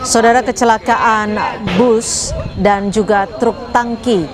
Saudara, kecelakaan bus dan juga truk tangki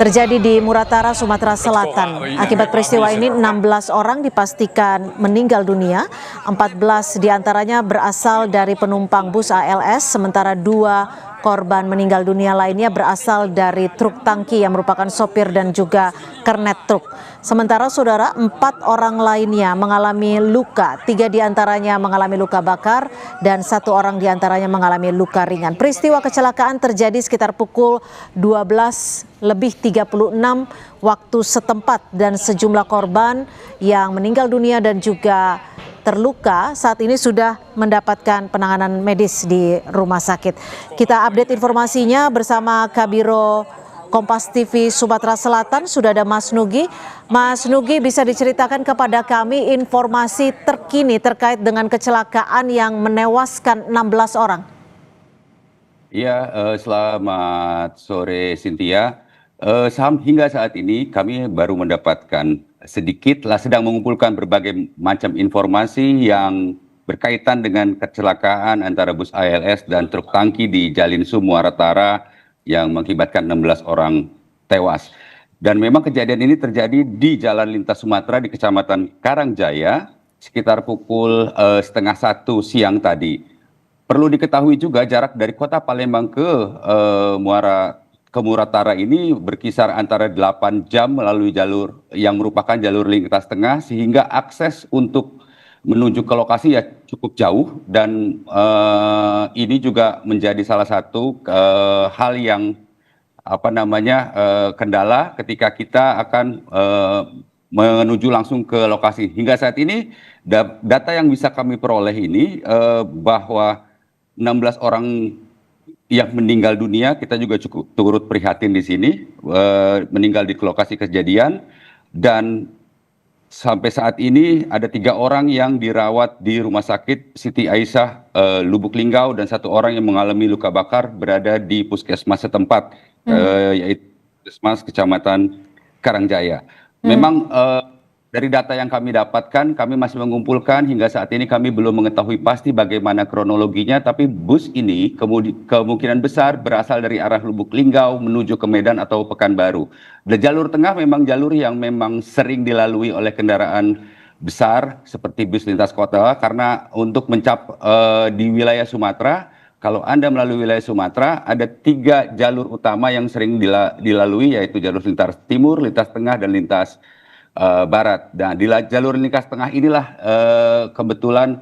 terjadi di Muratara, Sumatera Selatan. Akibat peristiwa ini 16 orang dipastikan meninggal dunia, 14 diantaranya berasal dari penumpang bus ALS, sementara 2 korban meninggal dunia lainnya berasal dari truk tangki yang merupakan sopir dan juga kernet truk. Sementara saudara, 4 orang lainnya mengalami luka, 3 diantaranya mengalami luka bakar dan 1 orang diantaranya mengalami luka ringan. Peristiwa kecelakaan terjadi sekitar pukul 12:36 waktu setempat dan sejumlah korban yang meninggal dunia dan juga terluka saat ini sudah mendapatkan penanganan medis di rumah sakit. Kita update informasinya bersama Kabiro Kompas TV Sumatera Selatan, sudah ada Mas Nugi. Mas Nugi, bisa diceritakan kepada kami informasi terkini terkait dengan kecelakaan yang menewaskan 16 orang? Iya, selamat sore Cynthia. Hingga saat ini kami baru mendapatkan sedang mengumpulkan berbagai macam informasi yang berkaitan dengan kecelakaan antara bus ALS dan truk tangki di Jalinsu Muratara yang mengakibatkan 16 orang tewas. Dan memang kejadian ini terjadi di Jalan Lintas Sumatera di Kecamatan Karangjaya sekitar pukul 12:30 siang tadi. Perlu diketahui juga jarak dari kota Palembang ke Muratara ini berkisar antara 8 jam melalui jalur yang merupakan jalur lintas tengah, sehingga akses untuk menuju ke lokasi ya cukup jauh, dan ini juga menjadi salah satu hal yang kendala ketika kita akan menuju langsung ke lokasi. Hingga saat ini data yang bisa kami peroleh ini bahwa 16 orang yang meninggal dunia, kita juga cukup turut prihatin di sini, meninggal di lokasi kejadian, dan sampai saat ini ada 3 orang yang dirawat di Rumah Sakit Siti Aisyah Lubuk Linggau, dan 1 orang yang mengalami luka bakar berada di puskesmas setempat, yaitu puskesmas Kecamatan Karangjaya. Memang dari data yang kami dapatkan, kami masih mengumpulkan, hingga saat ini kami belum mengetahui pasti bagaimana kronologinya, tapi bus ini kemungkinan besar berasal dari arah Lubuk Linggau menuju ke Medan atau Pekanbaru. Dan jalur tengah memang jalur yang memang sering dilalui oleh kendaraan besar seperti bus lintas kota, karena untuk di wilayah Sumatera, kalau Anda melalui wilayah Sumatera, ada 3 jalur utama yang sering dilalui, yaitu jalur lintas timur, lintas tengah, dan lintas barat. Dan di jalur lintas tengah inilah kebetulan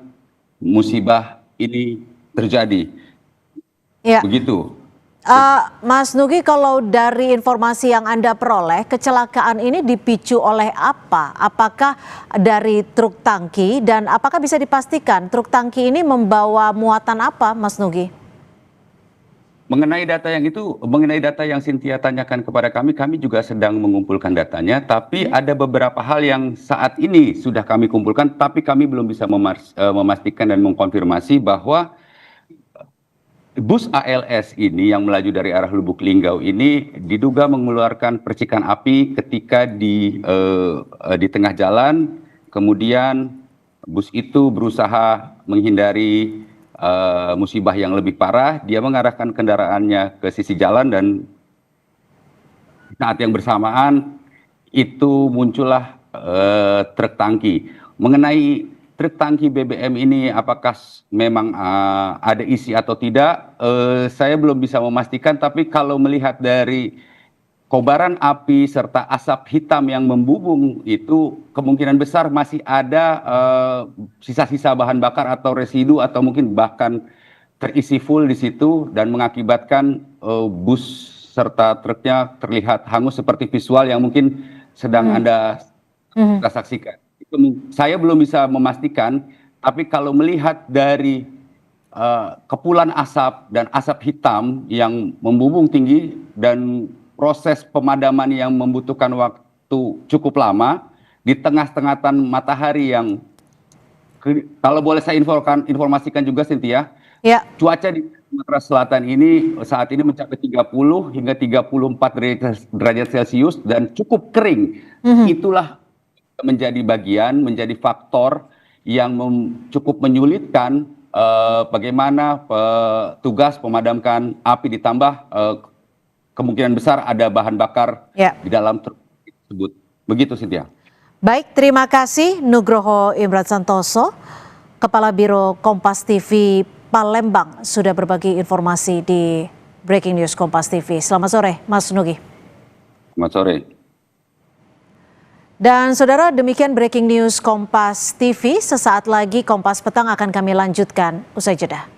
musibah ini terjadi. Ya. Begitu. Mas Nugi, kalau dari informasi yang Anda peroleh, kecelakaan ini dipicu oleh apa? Apakah dari truk tangki, dan apakah bisa dipastikan truk tangki ini membawa muatan apa, Mas Nugi? Mengenai data yang Cynthia tanyakan kepada kami juga sedang mengumpulkan datanya, tapi ada beberapa hal yang saat ini sudah kami kumpulkan, tapi kami belum bisa memastikan dan mengkonfirmasi bahwa bus ALS ini yang melaju dari arah Lubuk Linggau ini diduga mengeluarkan percikan api ketika di tengah jalan, kemudian bus itu berusaha menghindari musibah yang lebih parah. Dia mengarahkan kendaraannya ke sisi jalan, dan saat yang bersamaan itu muncullah truk tangki. Mengenai truk tangki BBM ini apakah memang ada isi atau tidak, saya belum bisa memastikan, tapi kalau melihat dari kobaran api serta asap hitam yang membubung itu, kemungkinan besar masih ada sisa-sisa bahan bakar atau residu, atau mungkin bahkan terisi full di situ, dan mengakibatkan bus serta truknya terlihat hangus seperti visual yang mungkin sedang Anda saksikan. Saya belum bisa memastikan, tapi kalau melihat dari kepulan asap dan asap hitam yang membubung tinggi dan proses pemadaman yang membutuhkan waktu cukup lama di tengah-tengah matahari yang, kalau boleh saya informasikan juga Cynthia, cuaca di Sumatera Selatan ini saat ini mencapai 30 hingga 34 derajat Celcius dan cukup kering. Itulah menjadi faktor yang cukup menyulitkan bagaimana tugas pemadamkan api ditambah kemungkinan besar ada bahan bakar di dalam truk tersebut. Begitu, Cynthia. Baik, terima kasih Nugroho Imran Santoso, Kepala Biro Kompas TV Palembang, sudah berbagi informasi di Breaking News Kompas TV. Selamat sore, Mas Nugi. Selamat sore. Dan saudara, demikian Breaking News Kompas TV. Sesaat lagi Kompas Petang akan kami lanjutkan usai jeda.